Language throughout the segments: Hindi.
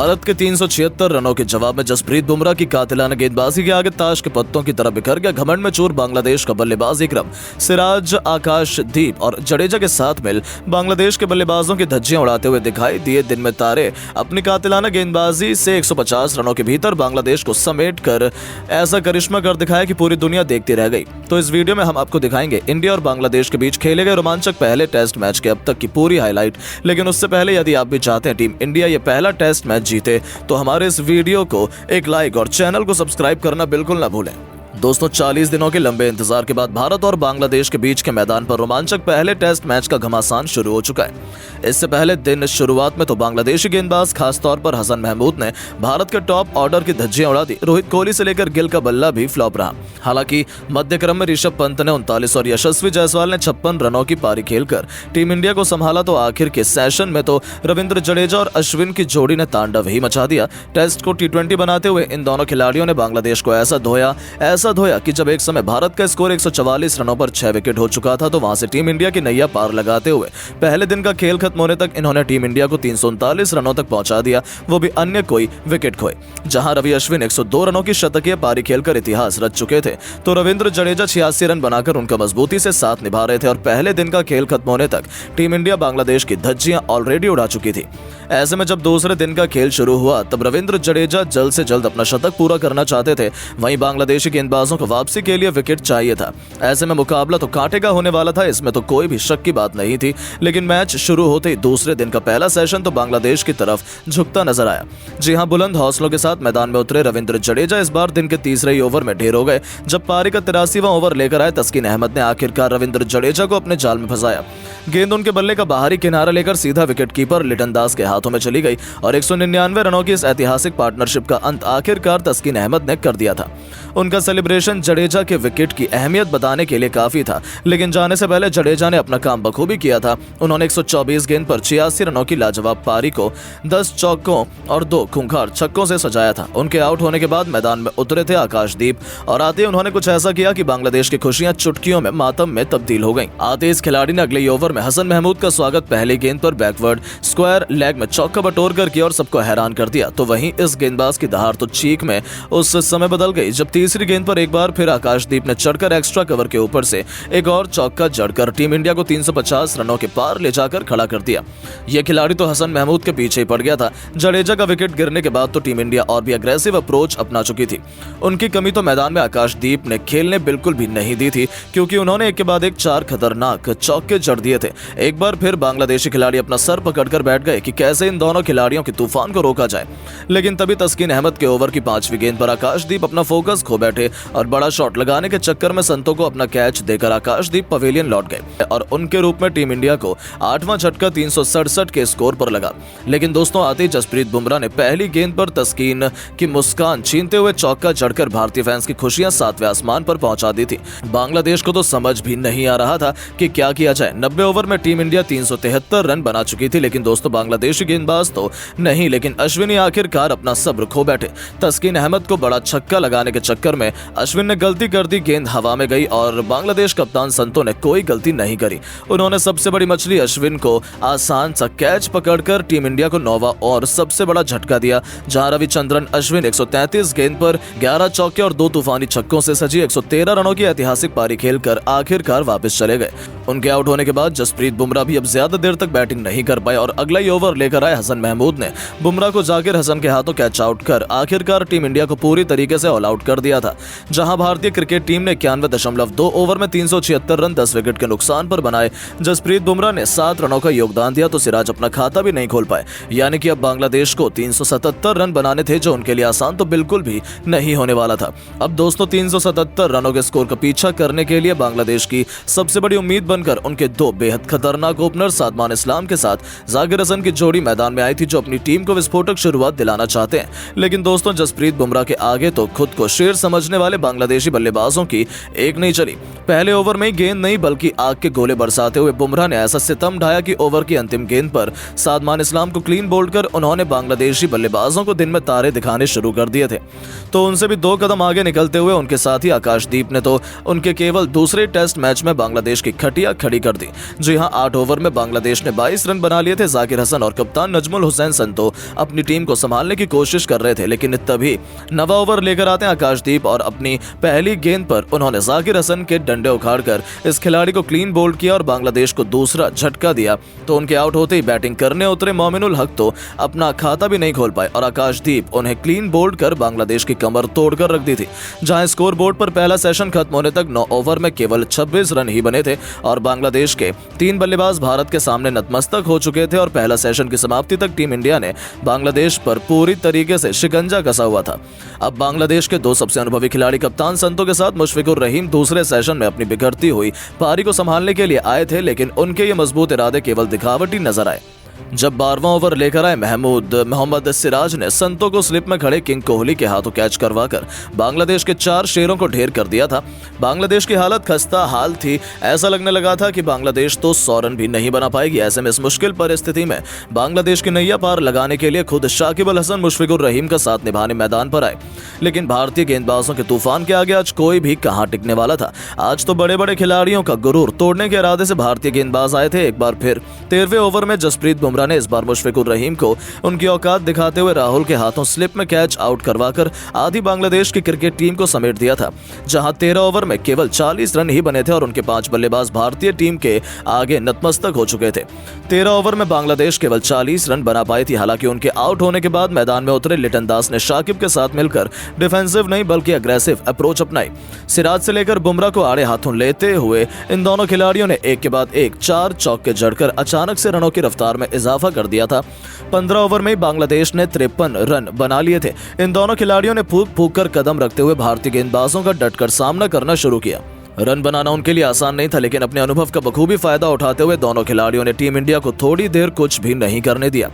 भारत के 376 रनों के जवाब में जसप्रीत बुमराह की कातिलाना गेंदबाजी के आगे ताश के पत्तों की तरह बिखर गया घमंड में चूर बांग्लादेश का बल्लेबाज इकरम, सिराज, आकाशदीप और जडेजा के साथ मिल बांग्लादेश के बल्लेबाजों की धज्जियां उड़ाते हुए दिखाई दिए। दिन में तारे अपनी कातिलाना गेंदबाजी से 150 रनों के भीतर बांग्लादेश को समेट कर ऐसा करिश्मा कर दिखाया कि पूरी दुनिया देखती रह गई। तो इस वीडियो में हम आपको दिखाएंगे इंडिया और बांग्लादेश के बीच खेले गए रोमांचक पहले टेस्ट मैच के अब तक की पूरी हाईलाइट। लेकिन उससे पहले यदि आप भी चाहते हैं टीम इंडिया ये पहला टेस्ट मैच जीते तो हमारे इस वीडियो को एक लाइक और चैनल को सब्सक्राइब करना बिल्कुल ना भूलें। दोस्तों, 40 दिनों के लंबे इंतजार के बाद भारत और बांग्लादेश के बीच के मैदान पर रोमांचक पहले टेस्ट मैच का घमासान शुरू हो चुका है। इससे पहले दिन शुरुआत में तो बांग्लादेशी गेंदबाज खासतौर पर हसन महमूद ने भारत के टॉप ऑर्डर की धज्जियां उड़ा दी। रोहित कोहली से लेकर गिल का बल्ला भी फ्लॉप रहा। हालांकि मध्य क्रम में ऋषभ पंत ने 39 और यशस्वी जायसवाल ने 56 रनों की पारी खेलकर टीम इंडिया को संभाला। तो आखिर के सेशन में तो रविंद्र जडेजा और अश्विन की जोड़ी ने तांडव ही मचा दिया। टेस्ट को T20 बनाते हुए इन दोनों खिलाड़ियों ने बांग्लादेश को ऐसा धोया कि जब एक समय भारत का स्कोर 144 रनों पर 6 विकेट हो चुका था तो वहां से टीम इंडिया की नैया पार लगाते हुए पहले दिन का खेल खत्म होने तक इन्होंने टीम इंडिया को 339 रनों तक पहुंचा दिया, वो भी अन्य कोई विकेट खोए। जहां रवि अश्विन 102 रनों की शतकीय पारी खेलकर इतिहास रच चुके थे तो रविंद्र जडेजा 86 रन बनाकर उनका मजबूती से साथ निभा रहे थे और पहले दिन का खेल खत्म होने तक टीम इंडिया बांग्लादेश की धज्जियां ऑलरेडी उड़ा चुकी थी। ऐसे में जब दूसरे दिन का खेल शुरू हुआ तब रविंद्र जडेजा जल्द से जल्द अपना शतक पूरा करना चाहते थे। वहीं बांग्लादेशी गेंदबाजों को वापसी के लिए विकेट चाहिए था। ऐसे में मुकाबला तो कांटे का होने वाला था, इसमें तो कोई भी शक की बात नहीं थी। लेकिन मैच शुरू होते ही दूसरे दिन का पहला सेशन तो बांग्लादेश की तरफ झुकता नजर आया। जी हां, बुलंद हौसलों के साथ मैदान में उतरे रविंद्र जडेजा इस बार दिन के तीसरे ही ओवर में ढेर हो गए। जब पारी का 83वां ओवर लेकर आए तस्कीन अहमद ने आखिरकार रविंद्र जडेजा को अपने जाल में फंसाया। गेंद उनके बल्ले का बाहरी किनारा लेकर सीधा विकेटकीपर लिटन दास के हाथों में चली गई और 199 रनों की इस ऐतिहासिक पार्टनरशिप का अंत आखिरकार तस्कीन अहमद ने कर दिया था। उनका सेलिब्रेशन जडेजा के विकेट की अहमियत बताने के लिए काफी था, लेकिन जाने से पहले जडेजा ने अपना काम बखूबी किया था। उन्होंने 124 गेंद पर 86 रनों की लाजवाब पारी को 10 चौकों और 2 खूंखार छक्कों से सजाया था। उनके आउट होने के बाद मैदान में उतरे थे आकाशदीप और आते उन्होंने कुछ ऐसा किया कि बांग्लादेश की खुशियां चुटकियों में मातम में तब्दील हो गईं। आते इस खिलाड़ी ने अगले ओवर में हसन महमूद का स्वागत पहली गेंद पर बैकवर्ड स्क्वायर लेग में चौका बटोर कर किया और सबको हैरान कर दिया। तो वहीं इस गेंदबाज की दहाड़ तो चीख में उस समय बदल गई जब तीसरी गेंद पर एक बार फिर आकाशदीप ने चढ़कर एक्स्ट्रा कवर के ऊपर से एक और चौका जड़कर टीम इंडिया को 350 रनों के पार ले जाकर खड़ा कर दिया। यह खिलाड़ी तो हसन महमूद के पीछे ही पड़ गया था। जडेजा का विकेट गिरने के बाद तो टीम इंडिया और भी अग्रेसिव अप्रोच अपना चुकी थी। उनकी कमी तो मैदान में आकाशदीप ने खेलने बिल्कुल भी नहीं दी थी, क्योंकि उन्होंने एक के बाद एक 4 खतरनाक चौके जड़ दिए थे। एक बार फिर बांग्लादेशी खिलाड़ी अपना सर पकड़कर बैठ गए कि कैसे इन दोनों खिलाड़ियों के तूफान को रोका जाए। लेकिन तभी तस्कीन अहमद के ओवर की 5वीं गेंद पर आकाशदीप अपना फोकस खो बैठे और बड़ा शॉट लगाने के चक्कर में संतों को अपना कैच देकर आकाशदीप पवेलियन लौट गए और उनके रूप में टीम इंडिया को 8वां झटका 367 के स्कोर पर लगा। लेकिन दोस्तों, आते ही जसप्रीत बुमराह ने पहली गेंद पर तस्कीन की मुस्कान छीनते हुए चौका जड़कर भारतीय फैंस की खुशियां 7वें आसमान पर पहुंचा दी थी। बांग्लादेश को तो समझ भी नहीं आ रहा था कि क्या किया जाए। 90 ओवर में टीम इंडिया 373 रन बना चुकी थी। लेकिन दोस्तों, बांग्लादेशी गेंदबाज तो नहीं, लेकिन अश्विनी आखिरकार अपना सब्र खो बैठे। तस्कीन अहमद को बड़ा छक्का लगाने के चक्कर में अश्विन ने गलती कर दी, गेंद हवा में गई और बांग्लादेश कप्तान संतो ने कोई गलती नहीं करी। उन्होंने सबसे बड़ी मछली अश्विन को आसान सा कैच पकड़कर टीम इंडिया को 9वां और सबसे बड़ा झटका दिया, जहां रविचंद्रन अश्विन 133 गेंद पर 11 चौके और 2 तूफानी छक्कों से सजी 113 रनों की ऐतिहासिक पारी खेलकर आखिरकार वापस चले गए। उनके आउट होने के बाद जसप्रीत बुमराह भी अब ज्यादा देर तक बैटिंग नहीं कर पाए और अगला ही ओवर लेकर आए हसन महमूद ने बुमराह को जाकिर हसन के हाथों कैच आउट कर आखिरकार टीम इंडिया को पूरी तरीके से ऑल आउट कर दिया था। जहां भारतीय क्रिकेट टीम ने 91.2 ओवर में 376 रन 10 विकेट के नुकसान पर बनाए। जसप्रीत बुमराह ने 7 रनों का योगदान दिया तो सिराज अपना खाता भी नहीं खोल पाए। यानी कि अब बांग्लादेश को 377 रन बनाने थे, जो उनके लिए आसान तो बिल्कुल भी नहीं होने वाला था। अब दोस्तों, 377 रनों के स्कोर का पीछा करने के लिए बांग्लादेश की सबसे बड़ी उम्मीद बनकर उनके 2 बेहद खतरनाक ओपनर सादमान इस्लाम के साथ जाकिर हसन की जोड़ी मैदान में आई थी, जो अपनी टीम को विस्फोटक शुरुआत दिलाना चाहते हैं। लेकिन दोस्तों, जसप्रीत बुमराह के आगे तो खुद को शेर समझने वाले वाले बांग्लादेशी बल्लेबाजों की एक नहीं चली। पहले ओवर में गेंद नहीं बल्कि आग के गोले बरसाते हुए बुमराह ने ऐसा सितम ढाया कि ओवर की अंतिम गेंद पर सादमान इस्लाम को क्लीन बोल्ड कर उन्होंने बांग्लादेशी बल्लेबाजों को दिन में तारे दिखाने शुरू कर दिए थे। तो उनसे भी 2 कदम आगे निकलते हुए उनके साथी आकाशदीप ने तो उनके केवल दूसरे टेस्ट मैच में बांग्लादेश की खटिया खड़ी कर दी। जी हां, 8 ओवर में बांग्लादेश ने 22 रन बना लिए थे। जाकिर हसन और कप्तान नजमुल हुसैन संतो अपनी टीम को संभालने की कोशिश कर रहे थे, लेकिन तभी 9 ओवर लेकर आते हैं आकाशदीप और अपनी पहली गेंद पर उन्होंने जाकिर हसन के डंडे उखाड़कर इस खिलाड़ी को क्लीन बोल्ड किया और बांग्लादेश को दूसरा झटका दिया। तो उनके आउट होते ही बैटिंग करने उतरे मोमिनुल हक तो अपना खाता भी नहीं खोल पाए और आकाशदीप उन्हें क्लीन बोल्ड कर बांग्लादेश की कमर तोड़कर रख दी थी। जहां स्कोर बोर्ड पर पहला सेशन खत्म होने तक 9 ओवर में केवल 26 रन ही बने थे और बांग्लादेश के 3 बल्लेबाज भारत के सामने नतमस्तक हो चुके थे और पहला सेशन की समाप्ति तक टीम इंडिया ने बांग्लादेश पर पूरी तरीके से शिकंजा कसा हुआ था। अब बांग्लादेश के 2 सबसे अनुभवी खिलाड़ी कप्तान संतो के साथ मुशफिकुर रहीम दूसरे सेशन में अपनी बिगड़ती हुई पारी को संभालने के लिए आए थे, लेकिन उनके ये मजबूत इरादे केवल दिखावटी नजर आए। जब 12वां ओवर लेकर आए मोहम्मद सिराज ने संतो को स्लिप में खड़े किंग कोहली के हाथों कैच करवाकर बांग्लादेश के 4 शेरों को ढेर कर दिया था। बांग्लादेश की हालत खस्ता हाल थी। ऐसा लगने लगा था कि बांग्लादेश तो 100 रन भी नहीं बना पाएगी। ऐसे में इस मुश्किल परिस्थिति में बांग्लादेश की नैया पार लगाने के लिए खुद शाकिब अल हसन मुशफिकुर रहीम का साथ निभाने मैदान पर आए, लेकिन भारतीय गेंदबाजों के तूफान के आगे आज कोई भी कहां टिकने वाला था। आज तो बड़े बड़े खिलाड़ियों का गुरूर तोड़ने के इरादे से भारतीय गेंदबाज आए थे। एक बार फिर 13वें ओवर में जसप्रीत बुमराह ने इस बार मुशफिकुर रहीम को उनकी औकात दिखाते हुए राहुल के हाथों स्लिप में कैच आउट करवाकर आधी बांग्लादेश की क्रिकेट टीम को समेट दिया था। जहां 13 ओवर में केवल 40 रन ही बने थे और उनके 5 बल्लेबाज भारतीय टीम के आगे नतमस्तक हो चुके थे। 13 ओवर में बांग्लादेश केवल 40 रन बना पाई थी। हालांकि उनके आउट होने के बाद मैदान में उतरे लिटन दास ने शाकिब के साथ मिलकर डिफेंसिव नहीं बल्कि अग्रेसिव अप्रोच अपनाई। सिराज से लेकर बुमराह को आड़े हाथों लेते हुए इन दोनों खिलाड़ियों ने एक के बाद एक 4 चौके जड़कर अचानक से रनों की रफ्तार में इजाफा कर दिया था। 15 ओवर में बांग्लादेश ने 53 रन बना लिए थे। इन दोनों खिलाड़ियों ने फूंक फूंक कर कदम रखते हुए भारतीय गेंदबाजों का डटकर सामना करना शुरू किया। रन बनाना उनके लिए आसान नहीं था, लेकिन अपने अनुभव का बखूबी फायदा उठाते हुए दोनों खिलाड़ियों ने टीम इंडिया को थोड़ी देर कुछ भी नहीं करने दिया।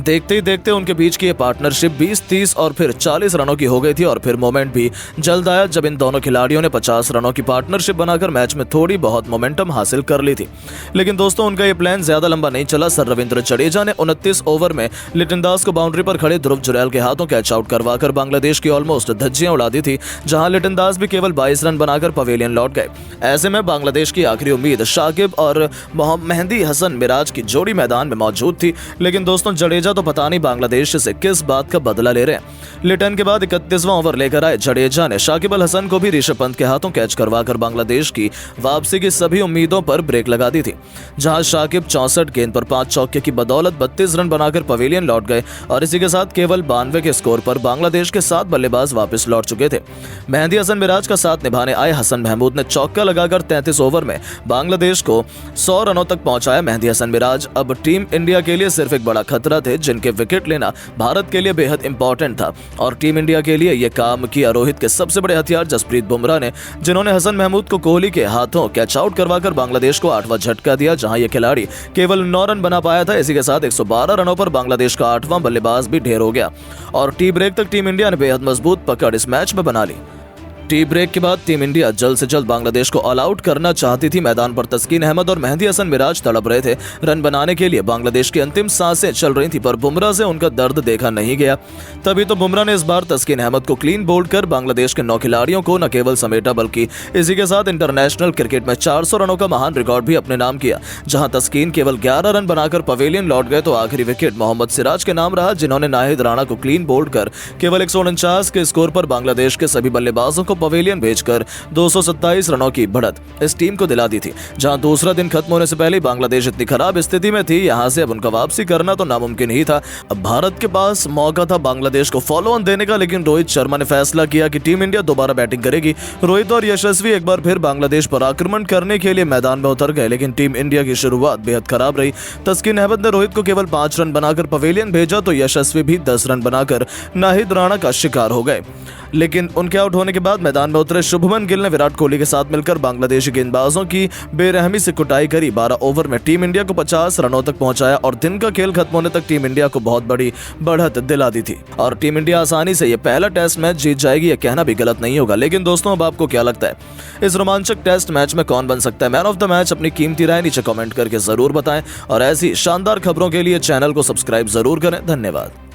देखते ही देखते उनके बीच की ये पार्टनरशिप 20, 30 और फिर 40 रनों की हो गई थी और फिर मोमेंट भी जल्द आया जब इन दोनों खिलाड़ियों ने 50 रनों की पार्टनरशिप बनाकर मैच में थोड़ी बहुत मोमेंटम हासिल कर ली थी। लेकिन दोस्तों, उनका ये प्लान ज्यादा लंबा नहीं चला। सर रविंद्र जडेजा ने 29 ओवर में लिटन दास को बाउंड्री पर खड़े ध्रुव जुरैल के हाथों कैच आउट करवाकर बांग्लादेश की ऑलमोस्ट धज्जियां उड़ा दी थी। जहां लिटन दास भी केवल 22 रन बनाकर पवेलियन लौट गए। ऐसे में बांग्लादेश की आखिरी उम्मीद शाकिब और मेहंदी हसन मिराज की जोड़ी मैदान में मौजूद थी। लेकिन दोस्तों, जडेजा तो पता नहीं बांग्लादेश से किस बात का बदला ले रहे हैं। लिटन के बाद 31वां ओवर लेकर आए जडेजा ने शाकिब अल हसन को भी ऋषभ पंत के हाथों कैच करवाकर बांग्लादेश की वापसी की सभी उम्मीदों पर ब्रेक लगा दी थी। जहां शाकिब 64 गेंद पर 5 चौके की बदौलत 32 रन बनाकर पवेलियन लौट गए और इसी के साथ केवल 92 के स्कोर पर बांग्लादेश के 7 बल्लेबाज वापस लौट चुके थे। मेहंदी हसन मिराज का साथ निभाने आए हसन महमूद ने चौका लगाकर 33 ओवर में बांग्लादेश को 100 रनों तक पहुंचाया। मेहंदी हसन मिराज अब टीम इंडिया के लिए सिर्फ एक बड़ा खतरा थे, जिनके विकेट लेना भारत के लिए बेहद इंपॉर्टेंट था और टीम इंडिया के लिए यह काम किया रोहित के सबसे बड़े हथियार जसप्रीत बुमराह ने, जिन्होंने हसन महमूद को कोहली के हाथों कैच आउट करवाकर बांग्लादेश को 8वां झटका दिया। जहां यह खिलाड़ी केवल 9 रन बना पाया था। इसी के साथ 112 रनों पर बांग्लादेश का 8वां बल्लेबाज भी ढेर हो गया और टी ब्रेक तक टीम इंडिया ने बेहद मजबूत पकड़ इस मैच में बना ली। टी ब्रेक के बाद टीम इंडिया जल्द से जल्द बांग्लादेश को ऑल आउट करना चाहती थी। मैदान पर तस्कीन अहमद और मेहंदी हसन मिराज तड़प रहे थे। रन बनाने के लिए बांग्लादेश की अंतिम सांसें चल रही थी, पर बुमराह से उनका दर्द देखा नहीं गया। तभी तो बुमराह ने इस बार तस्कीन अहमद को क्लीन बोल्ड कर बांग्लादेश के 9 खिलाड़ियों को न केवल समेटा बल्कि इसी के साथ इंटरनेशनल क्रिकेट में 400 रनों का महान रिकॉर्ड भी अपने नाम किया। जहां तस्कीन केवल 11 रन बनाकर पवेलियन लौट गए तो आखिरी विकेट मोहम्मद सिराज के नाम रहा, जिन्होंने नाहिद राणा को क्लीन बोल्ड कर केवल 149 के स्कोर पर बांग्लादेश के सभी बल्लेबाजों को पवेलियन भेजकर 227 रनों की बढ़त इस टीम को दिला दी थी। जहां दूसरा दिन खत्म होने से पहले बांग्लादेश इतनी खराब स्थिति में थी, यहां से अब उनका वापसी करना तो नामुमकिन ही था। अब भारत के पास मौका था बांग्लादेश को फॉलो ऑन देने का, लेकिन रोहित शर्मा ने फैसला किया कि टीम इंडिया दोबारा बैटिंग करेगी। रोहित और यशस्वी एक बार फिर बांग्लादेश पर आक्रमण करने के लिए मैदान में उतर गए, लेकिन टीम इंडिया की शुरुआत बेहद खराब रही। तस्कीन अहमद ने रोहित को केवल 5 रन बनाकर पवेलियन भेजा तो यशस्वी भी 10 रन बनाकर नाहिद राणा का शिकार हो गए। लेकिन उनके आउट होने के बाद बाद मैदान में उतरे शुभमन गिल ने विराट कोहली के साथ मिलकर बांग्लादेशी गेंदबाजों की बेरहमी से कुटाई करी। 12 ओवर में टीम इंडिया को 50 रनों तक पहुंचाया और दिन का खेल खत्म होने तक टीम इंडिया को बहुत बड़ी बढ़त दिला दी थी और टीम इंडिया आसानी से ये पहला टेस्ट मैच जीत जाएगी, यह कहना भी गलत नहीं होगा। लेकिन दोस्तों, अब आपको क्या लगता है, इस रोमांचक टेस्ट मैच में कौन बन सकता है मैन ऑफ द मैच? अपनी कीमती राय नीचे कमेंट करके जरूर बताएं और ऐसी शानदार खबरों के लिए चैनल को सब्सक्राइब जरूर करें। धन्यवाद।